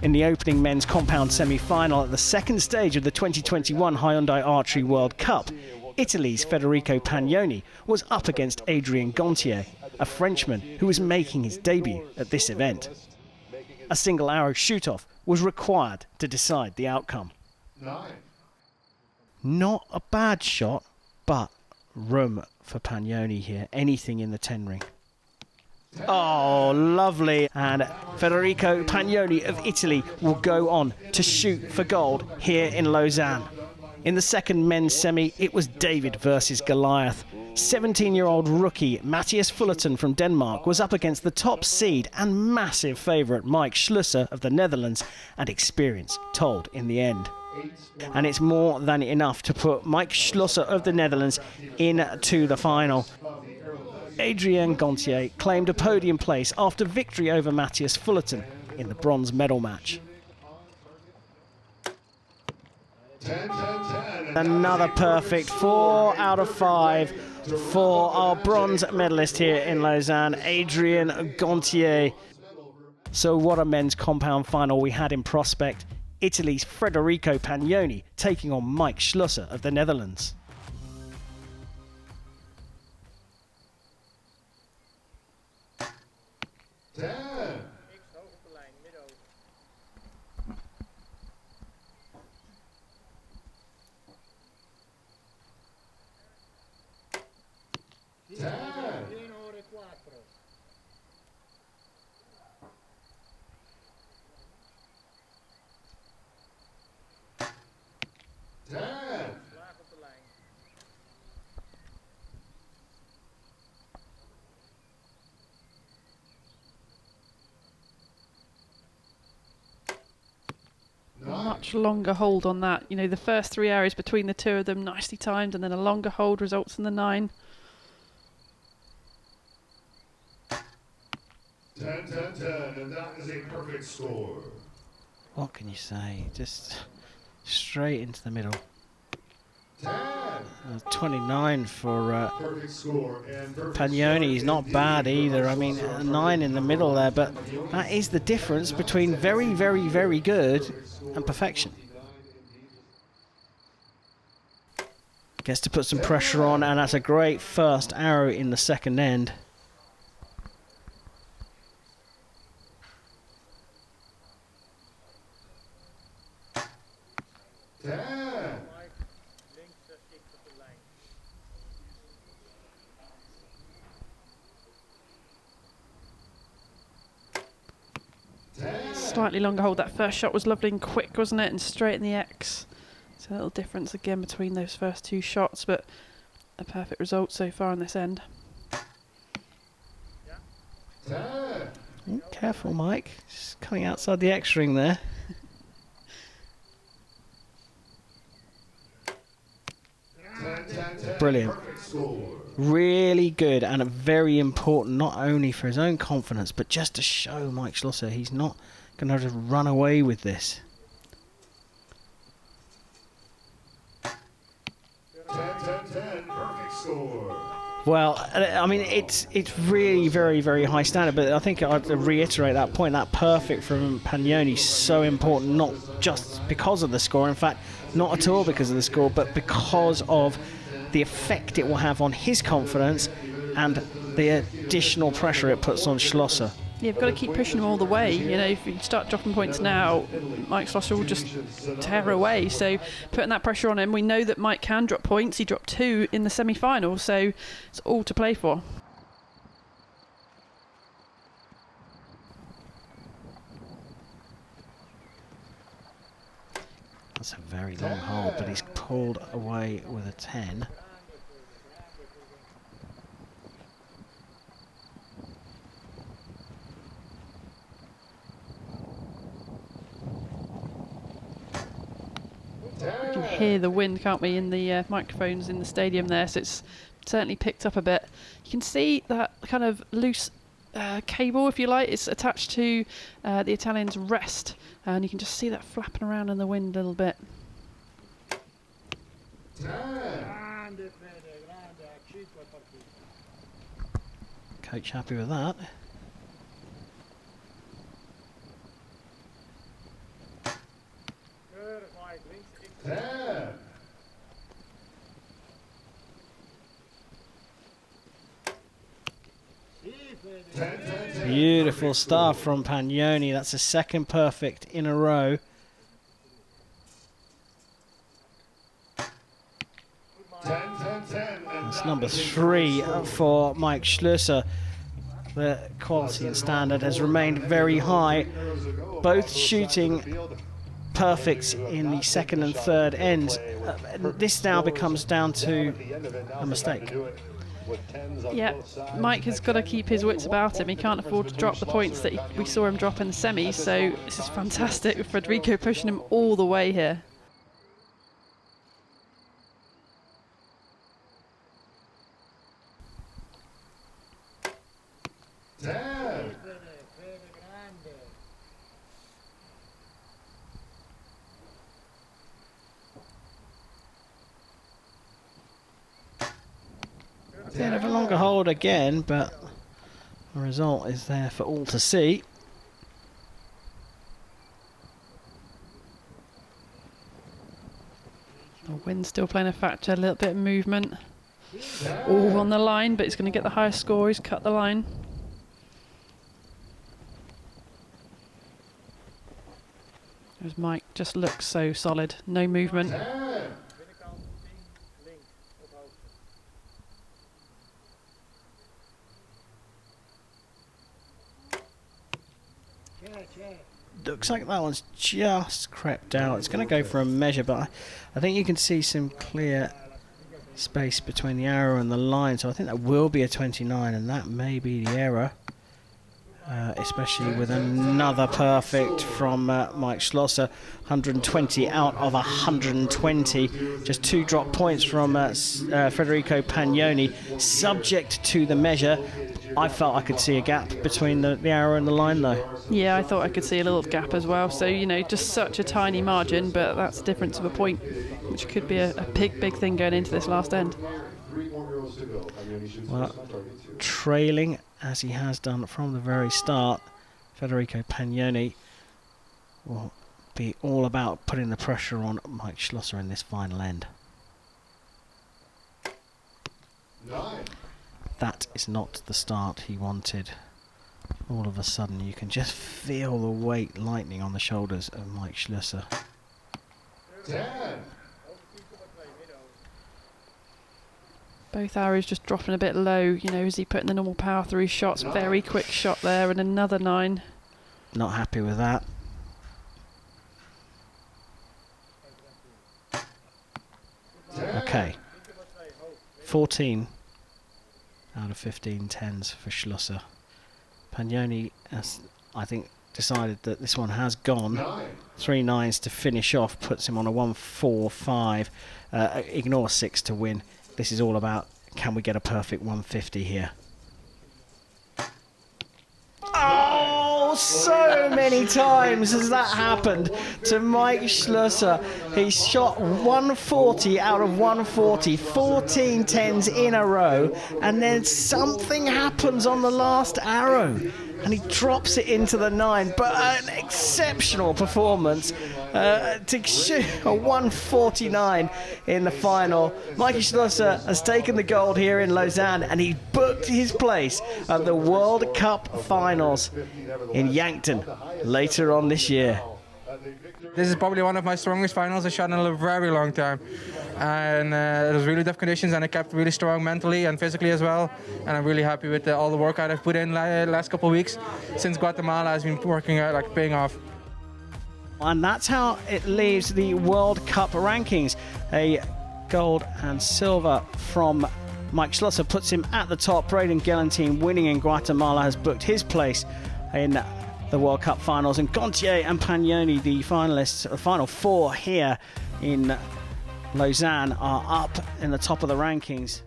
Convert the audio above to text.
In the opening men's compound semi-final at the second stage of the 2021 Hyundai Archery World Cup, Italy's Federico Pagnoni was up against Adrien Gontier, a Frenchman who was making his debut at this event. A single arrow shoot-off was required to decide the outcome. Not a bad shot, but room for Pagnoni here, anything in the 10 ring. Oh, lovely. And Federico Pagnoni of Italy will go on to shoot for gold here in Lausanne. In the second men's semi, it was David versus Goliath. 17-year-old rookie Matthias Fullerton from Denmark was up against the top seed and massive favourite Mike Schlusser of the Netherlands, and experience told in the end. And it's more than enough to put Mike Schlusser of the Netherlands into the final. Adrien Gontier claimed a podium place after victory over Matthias Fullerton in the bronze medal match. 10, 10, 10. Another perfect, 4 out of 5 for our bronze medalist here in Lausanne, Adrien Gontier. So what a men's compound final we had in prospect. Italy's Federico Pagnoni taking on Mike Schlusser of the Netherlands. Much longer hold on that. You know, the first 3 arrows between the two of them nicely timed, and then a longer hold results in the 9. 10, 10, 10, and that is a perfect score. What can you say? Just straight into the middle. 29 for Perfect score and perfect Pagnoni. He's not bad either. I mean, a 9 in the middle there, but that is the difference between very, very, very good and perfection. Gets to put some pressure on, and that's a great first arrow in the second end. Slightly longer hold. That first shot was lovely and quick, wasn't it? And straight in the X. So a little difference again between those first 2 shots, but a perfect result so far on this end. Oh, careful, Mike. Just coming outside the X ring there. Brilliant. Really good, and very important, not only for his own confidence, but just to show Mike Schlusser he's not going to just run away with this. 10, 10, 10, perfect score. Well, I mean, it's really very, very high standard, but I think I'd reiterate that point. That perfect from Pagnoni is so important, not just because of the score, in fact, not at all because of the score, but because of the effect it will have on his confidence and the additional pressure it puts on Schlusser. Yeah, you've got to keep pushing him all the way. You know, if you start dropping points now, Mike Schlusser will just tear away. So putting that pressure on him, we know that Mike can drop points. He dropped 2 in the semi-final, so it's all to play for. That's a very long hold, but he's pulled away with a 10. We can hear the wind, can't we, in the microphones in the stadium there, so it's certainly picked up a bit. You can see that kind of loose cable, if you like, it's attached to the Italian's rest, and you can just see that flapping around in the wind a little bit. Coach happy with that. Beautiful stuff from Pagnoni. That's a second perfect in a row. That's number 3 for Mike Schlüsser. The quality and standard has remained very high. Both shooting perfects in the second and third ends. This now becomes down to a mistake. Yeah, Mike has got to keep his wits about him. He can't afford to drop the points that we saw him drop in the semis, so this is fantastic with Federico pushing him all the way here. Bit of a longer hold again, but the result is there for all to see. The wind's still playing a factor, a little bit of movement. All on the line, but he's going to get the highest score. He's cut the line. There's Mike, just looks so solid, no movement. Looks like that one's just crept out. It's going to go for a measure, but I think you can see some clear space between the arrow and the line, so I think that will be a 29, and that may be the error. Especially with another perfect from Mike Schlosser. 120 out of 120. Just 2 drop points from Federico Pagnoni. Subject to the measure. I felt I could see a gap between the arrow and the line, though. Yeah, I thought I could see a little gap as well. So, you know, just such a tiny margin, but that's the difference of a point, which could be a big thing going into this last end. Well, trailing as he has done from the very start, Federico Pagnoni will be all about putting the pressure on Mike Schlosser in this final end. That is not the start he wanted. All of a sudden you can just feel the weight lightening on the shoulders of Mike Schlosser. Both arrows just dropping a bit low, you know, is he putting the normal power through his shots? Very quick shot there, and another 9. Not happy with that. Okay. 14 out of 15 tens for Schlosser. Pagnoni has, I think, decided that this one has gone. 3 9s to finish off, puts him on a 1-4-5. Ignore 6 to win. This is all about, can we get a perfect 150 here? Oh, so many times has that happened to Mike Schlosser. He shot 140 out of 140, 14 tens in a row, and then something happens on the last arrow, and he drops it into the 9. But an exceptional performance to shoot a 149 in the final. Mikey Schlosser has taken the gold here in Lausanne, and he booked his place at the World Cup Finals in Yankton later on this year. This is probably one of my strongest finals I've shot in a very long time. And it was really tough conditions, and I kept really strong mentally and physically as well. And I'm really happy with all the work I've put in last couple of weeks since Guatemala has been working out, like paying off. And that's how it leaves the World Cup rankings. A gold and silver from Mike Schlosser puts him at the top. Braden Galantine, winning in Guatemala, has booked his place in the World Cup finals. And Gontier and Pagnoni, the finalists, the final 4 here in Lausanne, are up in the top of the rankings.